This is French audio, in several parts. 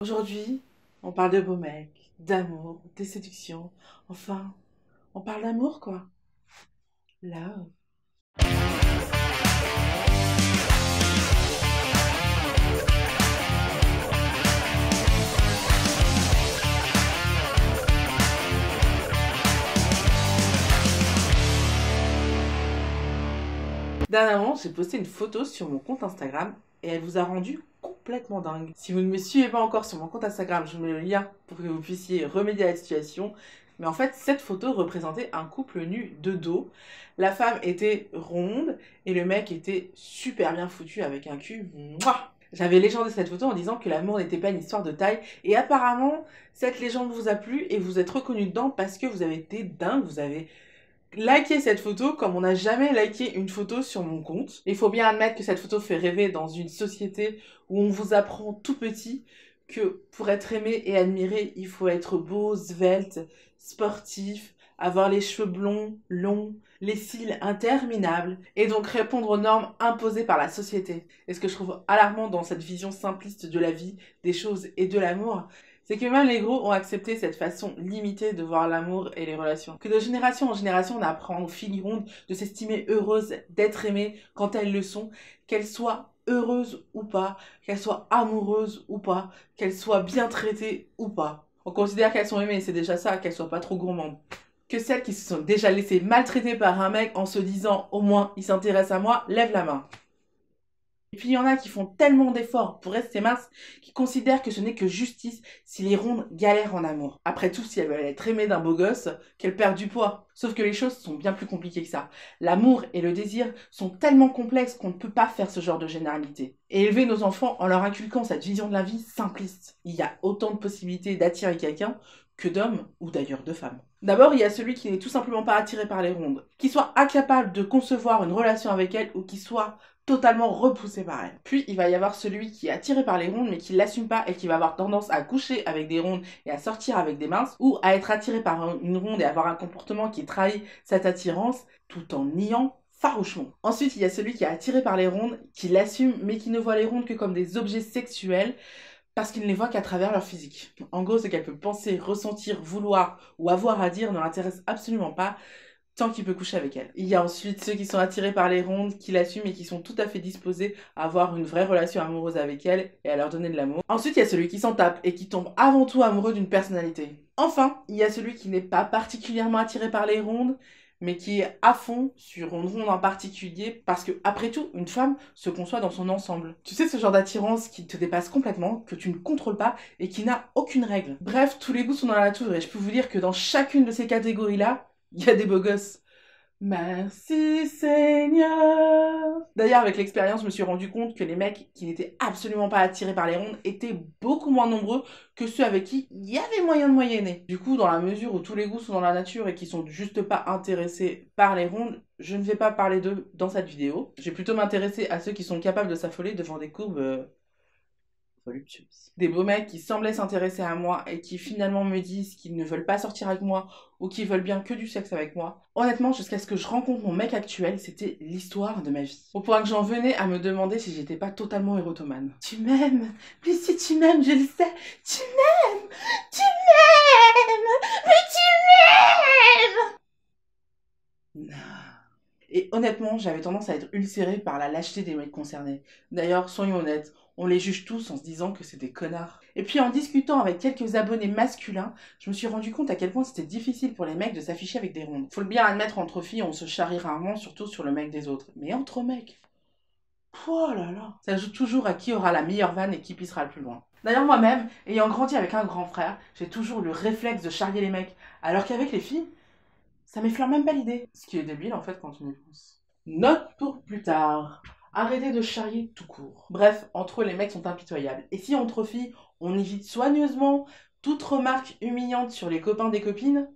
Aujourd'hui, on parle de beaux mecs, d'amour, des séductions. Enfin, on parle d'amour, quoi. Love. Dernièrement, j'ai posté une photo sur mon compte Instagram et elle vous a rendu complètement dingue. Si vous ne me suivez pas encore sur mon compte Instagram, je vous mets le lien pour que vous puissiez remédier à la situation. Mais en fait, cette photo représentait un couple nu de dos. La femme était ronde et le mec était super bien foutu avec un cul. Mouah. J'avais légendé cette photo en disant que l'amour n'était pas une histoire de taille. Et apparemment, cette légende vous a plu et vous êtes reconnu dedans parce que vous avez été dingue, vous avez liker cette photo comme on n'a jamais liké une photo sur mon compte. Il faut bien admettre que cette photo fait rêver dans une société où on vous apprend tout petit que pour être aimé et admiré, il faut être beau, svelte, sportif, avoir les cheveux blonds, longs, les cils interminables, et donc répondre aux normes imposées par la société. Et ce que je trouve alarmant dans cette vision simpliste de la vie, des choses et de l'amour, c'est que même les gros ont accepté cette façon limitée de voir l'amour et les relations. Que de génération en génération, on apprend aux filles rondes de s'estimer heureuses d'être aimées quand elles le sont, qu'elles soient heureuses ou pas, qu'elles soient amoureuses ou pas, qu'elles soient bien traitées ou pas. On considère qu'elles sont aimées, c'est déjà ça, qu'elles soient pas trop gourmandes. Que celles qui se sont déjà laissées maltraiter par un mec en se disant au moins il s'intéresse à moi, lève la main. Et puis il y en a qui font tellement d'efforts pour rester minces qu'ils considèrent que ce n'est que justice si les rondes galèrent en amour. Après tout, si elles veulent être aimées d'un beau gosse, qu'elles perdent du poids. Sauf que les choses sont bien plus compliquées que ça. L'amour et le désir sont tellement complexes qu'on ne peut pas faire ce genre de généralité. Et élever nos enfants en leur inculquant cette vision de la vie simpliste. Il y a autant de possibilités d'attirer quelqu'un que d'hommes ou d'ailleurs de femmes. D'abord, il y a celui qui n'est tout simplement pas attiré par les rondes, qui soit incapable de concevoir une relation avec elles ou qui soit totalement repoussé par elle. Puis il va y avoir celui qui est attiré par les rondes mais qui l'assume pas et qui va avoir tendance à coucher avec des rondes et à sortir avec des minces, ou à être attiré par une ronde et avoir un comportement qui trahit cette attirance tout en niant farouchement. Ensuite, il y a celui qui est attiré par les rondes, qui l'assume mais qui ne voit les rondes que comme des objets sexuels parce qu'il ne les voit qu'à travers leur physique. En gros, ce qu'elle peut penser, ressentir, vouloir ou avoir à dire ne l'intéresse absolument pas tant qu'il peut coucher avec elle. Il y a ensuite ceux qui sont attirés par les rondes, qui l'assument et qui sont tout à fait disposés à avoir une vraie relation amoureuse avec elle et à leur donner de l'amour. Ensuite, il y a celui qui s'en tape et qui tombe avant tout amoureux d'une personnalité. Enfin, il y a celui qui n'est pas particulièrement attiré par les rondes, mais qui est à fond sur une ronde en particulier, parce que, après tout, une femme se conçoit dans son ensemble. Tu sais, ce genre d'attirance qui te dépasse complètement, que tu ne contrôles pas et qui n'a aucune règle. Bref, tous les goûts sont dans la tour et je peux vous dire que dans chacune de ces catégories-là, il y a des beaux gosses. Merci Seigneur. D'ailleurs, avec l'expérience, je me suis rendu compte que les mecs qui n'étaient absolument pas attirés par les rondes étaient beaucoup moins nombreux que ceux avec qui il y avait moyen de moyenner. Du coup, dans la mesure où tous les goûts sont dans la nature et qui sont juste pas intéressés par les rondes, je ne vais pas parler d'eux dans cette vidéo. Je vais plutôt m'intéresser à ceux qui sont capables de s'affoler devant des courbes voluptueuse. Des beaux mecs qui semblaient s'intéresser à moi et qui finalement me disent qu'ils ne veulent pas sortir avec moi ou qu'ils veulent bien que du sexe avec moi. Honnêtement, jusqu'à ce que je rencontre mon mec actuel, c'était l'histoire de ma vie. Au point que j'en venais à me demander si j'étais pas totalement érotomane. Tu m'aimes? Mais si tu m'aimes, je le sais. Tu m'aimes? Tu m'aimes? Mais tu m'aimes? Non. Et honnêtement, j'avais tendance à être ulcérée par la lâcheté des mecs concernés. D'ailleurs, soyons honnêtes, on les juge tous en se disant que c'est des connards. Et puis en discutant avec quelques abonnés masculins, je me suis rendu compte à quel point c'était difficile pour les mecs de s'afficher avec des rondes. Faut le bien admettre, entre filles, on se charrie rarement, surtout sur le mec des autres. Mais entre mecs, oh là là, ça joue toujours à qui aura la meilleure vanne et qui pissera le plus loin. D'ailleurs, moi-même, ayant grandi avec un grand frère, j'ai toujours le réflexe de charrier les mecs, alors qu'avec les filles, ça m'effleure même pas l'idée. Ce qui est débile en fait quand on y pense. Note pour plus tard. Arrêtez de charrier tout court. Bref, entre eux, les mecs sont impitoyables. Et si entre filles, on évite soigneusement toute remarque humiliante sur les copains des copines,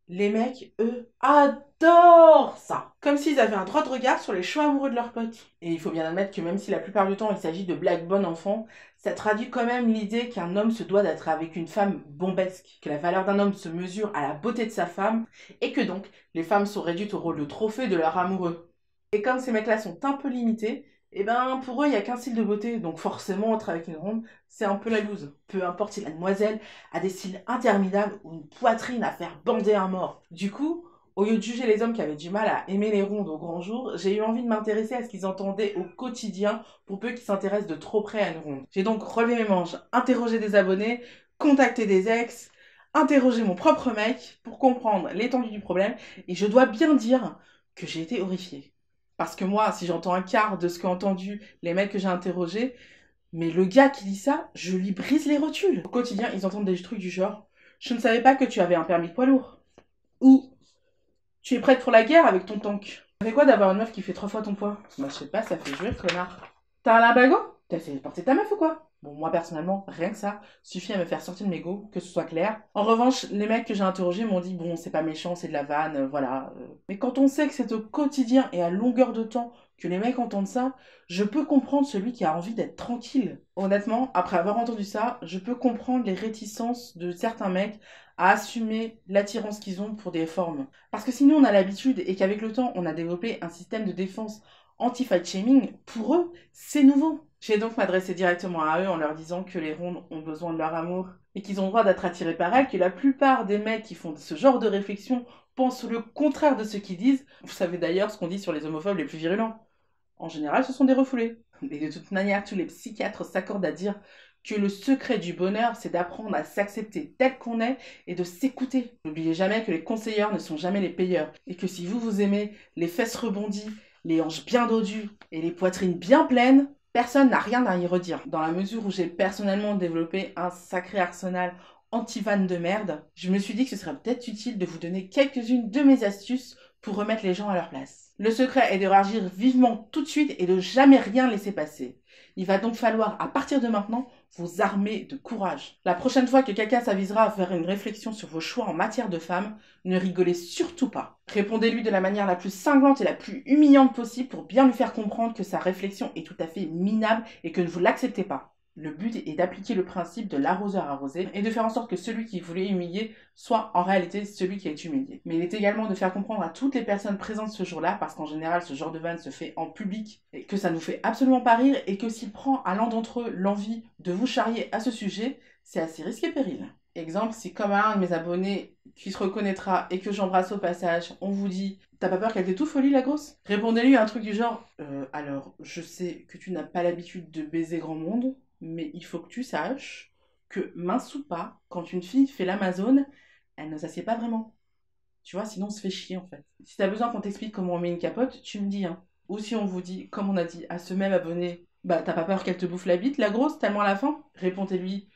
les mecs, eux, adorent ça. Comme s'ils avaient un droit de regard sur les choix amoureux de leurs potes. Et il faut bien admettre que même si la plupart du temps il s'agit de blagues bon enfant, ça traduit quand même l'idée qu'un homme se doit d'être avec une femme bombesque, que la valeur d'un homme se mesure à la beauté de sa femme, et que donc les femmes sont réduites au rôle de trophée de leur amoureux. Et comme ces mecs-là sont un peu limités, Et ben pour eux, il n'y a qu'un style de beauté, donc forcément être avec une ronde, c'est un peu la loose. Peu importe si la demoiselle a des cils interminables ou une poitrine à faire bander un mort. Du coup, au lieu de juger les hommes qui avaient du mal à aimer les rondes au grand jour, j'ai eu envie de m'intéresser à ce qu'ils entendaient au quotidien pour peu qu'ils s'intéressent de trop près à une ronde. J'ai donc relevé mes manches, interrogé des abonnés, contacté des ex, interrogé mon propre mec pour comprendre l'étendue du problème, et je dois bien dire que j'ai été horrifiée. Parce que moi, si j'entends un quart de ce qu'ont entendu les mecs que j'ai interrogés, mais le gars qui dit ça, je lui brise les rotules. Au quotidien, ils entendent des trucs du genre je ne savais pas que tu avais un permis de poids lourd. Ou tu es prête pour la guerre avec ton tank. Ça fait quoi d'avoir une meuf qui fait 3 fois ton poids? Bah, je sais pas, ça fait jouer, connard. T'as un limbago? T'as fait porter ta meuf ou quoi? Bon, moi personnellement, rien que ça suffit à me faire sortir de mes go, que ce soit clair. En revanche, les mecs que j'ai interrogés m'ont dit bon, c'est pas méchant, c'est de la vanne, voilà. Mais quand on sait que c'est au quotidien et à longueur de temps que les mecs entendent ça, je peux comprendre celui qui a envie d'être tranquille. Honnêtement, après avoir entendu ça, je peux comprendre les réticences de certains mecs à assumer l'attirance qu'ils ont pour des formes. Parce que sinon on a l'habitude et qu'avec le temps on a développé un système de défense anti-fat shaming, pour eux, c'est nouveau. J'ai donc m'adressé directement à eux en leur disant que les rondes ont besoin de leur amour et qu'ils ont le droit d'être attirés par elles, que la plupart des mecs qui font ce genre de réflexion pensent le contraire de ce qu'ils disent. Vous savez d'ailleurs ce qu'on dit sur les homophobes les plus virulents. En général, ce sont des refoulés. Et de toute manière, tous les psychiatres s'accordent à dire que le secret du bonheur, c'est d'apprendre à s'accepter tel qu'on est et de s'écouter. N'oubliez jamais que les conseilleurs ne sont jamais les payeurs et que si vous aimez les fesses rebondies, les hanches bien dodues et les poitrines bien pleines, personne n'a rien à y redire. Dans la mesure où j'ai personnellement développé un sacré arsenal anti-vanne de merde, je me suis dit que ce serait peut-être utile de vous donner quelques-unes de mes astuces pour remettre les gens à leur place. Le secret est de réagir vivement tout de suite et de jamais rien laisser passer. Il va donc falloir, à partir de maintenant, vous armer de courage. La prochaine fois que quelqu'un s'avisera à faire une réflexion sur vos choix en matière de femme, ne rigolez surtout pas. Répondez-lui de la manière la plus cinglante et la plus humiliante possible pour bien lui faire comprendre que sa réflexion est tout à fait minable et que vous ne l'acceptez pas. Le but est d'appliquer le principe de l'arroseur arrosé et de faire en sorte que celui qui voulait humilier soit en réalité celui qui est humilié. Mais il est également de faire comprendre à toutes les personnes présentes ce jour-là, parce qu'en général ce genre de vanne se fait en public, et que ça nous fait absolument pas rire et que s'il prend à l'un d'entre eux l'envie de vous charrier à ce sujet, c'est assez risqué péril. Exemple, si comme à un de mes abonnés qui se reconnaîtra et que j'embrasse au passage, on vous dit t'as pas peur qu'elle t'étouffe au lit la grosse? Répondez-lui un truc du genre alors je sais que tu n'as pas l'habitude de baiser grand monde, mais il faut que tu saches que, mince ou pas, quand une fille fait l'Amazone, elle ne s'assied pas vraiment. Tu vois, sinon on se fait chier en fait. Si t'as besoin qu'on t'explique comment on met une capote, tu me dis, hein. Ou si on vous dit, comme on a dit à ce même abonné, bah t'as pas peur qu'elle te bouffe la bite, la grosse, tellement à la fin? Répondez-lui,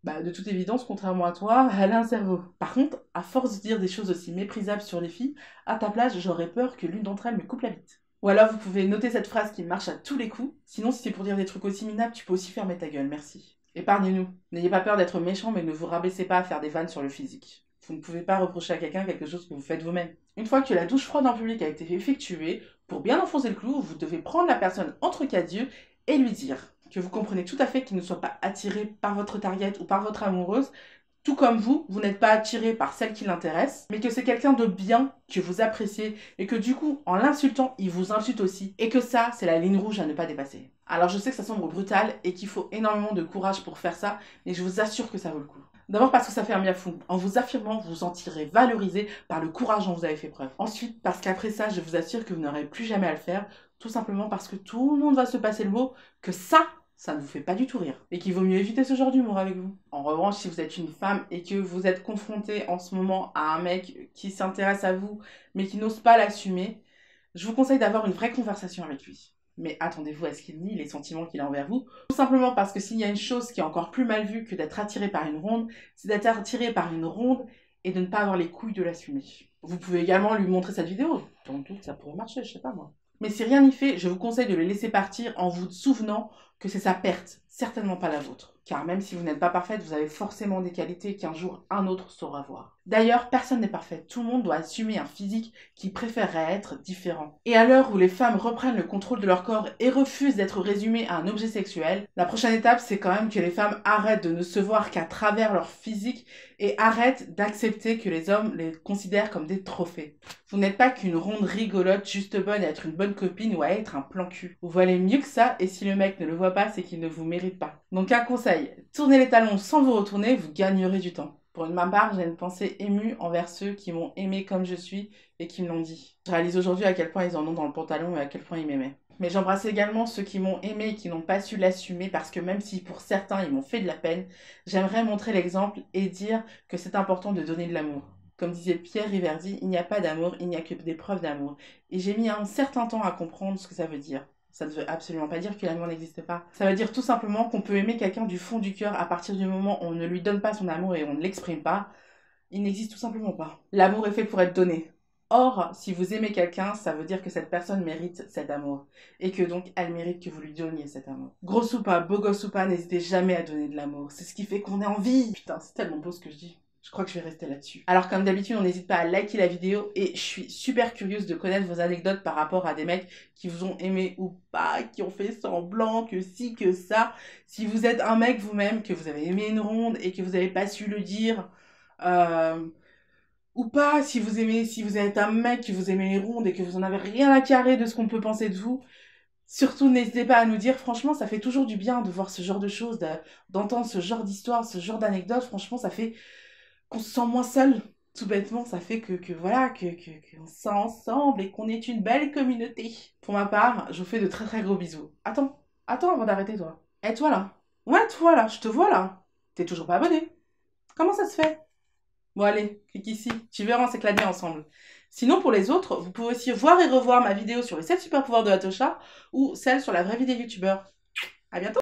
bah de toute évidence, contrairement à toi, elle a un cerveau. Par contre, à force de dire des choses aussi méprisables sur les filles, à ta place, j'aurais peur que l'une d'entre elles me coupe la bite. Ou alors vous pouvez noter cette phrase qui marche à tous les coups. Sinon, si c'est pour dire des trucs aussi minables, tu peux aussi fermer ta gueule, merci. Épargnez-nous. N'ayez pas peur d'être méchant, mais ne vous rabaissez pas à faire des vannes sur le physique. Vous ne pouvez pas reprocher à quelqu'un quelque chose que vous faites vous-même. Une fois que la douche froide en public a été effectuée, pour bien enfoncer le clou, vous devez prendre la personne entre quatre yeux et lui dire que vous comprenez tout à fait qu'il ne soit pas attiré par votre target ou par votre amoureuse, tout comme vous, vous n'êtes pas attiré par celle qui l'intéresse, mais que c'est quelqu'un de bien, que vous appréciez, et que du coup, en l'insultant, il vous insulte aussi, et que ça, c'est la ligne rouge à ne pas dépasser. Alors je sais que ça semble brutal, et qu'il faut énormément de courage pour faire ça, mais je vous assure que ça vaut le coup. D'abord parce que ça fait un bien fou. En vous affirmant, vous vous sentirez valorisé par le courage dont vous avez fait preuve. Ensuite, parce qu'après ça, je vous assure que vous n'aurez plus jamais à le faire, tout simplement parce que tout le monde va se passer le mot que ça ne vous fait pas du tout rire. Et qu'il vaut mieux éviter ce genre d'humour avec vous. En revanche, si vous êtes une femme et que vous êtes confrontée en ce moment à un mec qui s'intéresse à vous, mais qui n'ose pas l'assumer, je vous conseille d'avoir une vraie conversation avec lui. Mais attendez-vous à ce qu'il nie les sentiments qu'il a envers vous. Tout simplement parce que s'il y a une chose qui est encore plus mal vue que d'être attiré par une ronde, c'est d'être attiré par une ronde et de ne pas avoir les couilles de l'assumer. Vous pouvez également lui montrer cette vidéo. Dans le doute, ça pourrait marcher, je sais pas moi. Mais si rien n'y fait, je vous conseille de le laisser partir en vous souvenant que c'est sa perte, certainement pas la vôtre. Car même si vous n'êtes pas parfaite, vous avez forcément des qualités qu'un jour un autre saura voir. D'ailleurs, personne n'est parfait. Tout le monde doit assumer un physique qui préférerait être différent. Et à l'heure où les femmes reprennent le contrôle de leur corps et refusent d'être résumées à un objet sexuel, la prochaine étape, c'est quand même que les femmes arrêtent de ne se voir qu'à travers leur physique et arrêtent d'accepter que les hommes les considèrent comme des trophées. Vous n'êtes pas qu'une ronde rigolote juste bonne à être une bonne copine ou à être un plan cul. Vous valez mieux que ça et si le mec ne le voit pas, c'est qu'il ne vous mérite pas. Donc un conseil, tournez les talons sans vous retourner, vous gagnerez du temps. Pour ma part, j'ai une pensée émue envers ceux qui m'ont aimé comme je suis et qui me l'ont dit. Je réalise aujourd'hui à quel point ils en ont dans le pantalon et à quel point ils m'aimaient. Mais j'embrasse également ceux qui m'ont aimé et qui n'ont pas su l'assumer parce que même si pour certains ils m'ont fait de la peine, j'aimerais montrer l'exemple et dire que c'est important de donner de l'amour. Comme disait Pierre Riverdi, il n'y a pas d'amour, il n'y a que des preuves d'amour. Et j'ai mis un certain temps à comprendre ce que ça veut dire. Ça ne veut absolument pas dire que l'amour n'existe pas. Ça veut dire tout simplement qu'on peut aimer quelqu'un du fond du cœur à partir du moment où on ne lui donne pas son amour et on ne l'exprime pas. Il n'existe tout simplement pas. L'amour est fait pour être donné. Or, si vous aimez quelqu'un, ça veut dire que cette personne mérite cet amour. Et que donc, elle mérite que vous lui donniez cet amour. Gros ou pas, beau gosse ou pas, n'hésitez jamais à donner de l'amour. C'est ce qui fait qu'on est en vie. Putain, c'est tellement beau ce que je dis. Je crois que je vais rester là-dessus. Alors comme d'habitude, on n'hésite pas à liker la vidéo et je suis super curieuse de connaître vos anecdotes par rapport à des mecs qui vous ont aimé ou pas, qui ont fait semblant, que si, que ça. Si vous êtes un mec vous-même, que vous avez aimé une ronde et que vous n'avez pas su le dire, ou pas, si vous êtes un mec que vous aimez les rondes et que vous en avez rien à carrer de ce qu'on peut penser de vous, surtout n'hésitez pas à nous dire, franchement, ça fait toujours du bien de voir ce genre de choses, d'entendre ce genre d'histoire, ce genre d'anecdotes, franchement, ça fait qu'on se sent moins seul, tout bêtement, ça fait voilà, qu'on se sent ensemble et qu'on est une belle communauté. Pour ma part, je vous fais de très très gros bisous. Attends avant d'arrêter toi. Eh toi là. Ouais toi là, je te vois là. T'es toujours pas abonné. Comment ça se fait? Bon allez, clique ici, tu verras, on s'éclate bien ensemble. Sinon pour les autres, vous pouvez aussi voir et revoir ma vidéo sur les 7 super pouvoirs de Atocha ou celle sur la vraie vie des youtubeurs. À bientôt!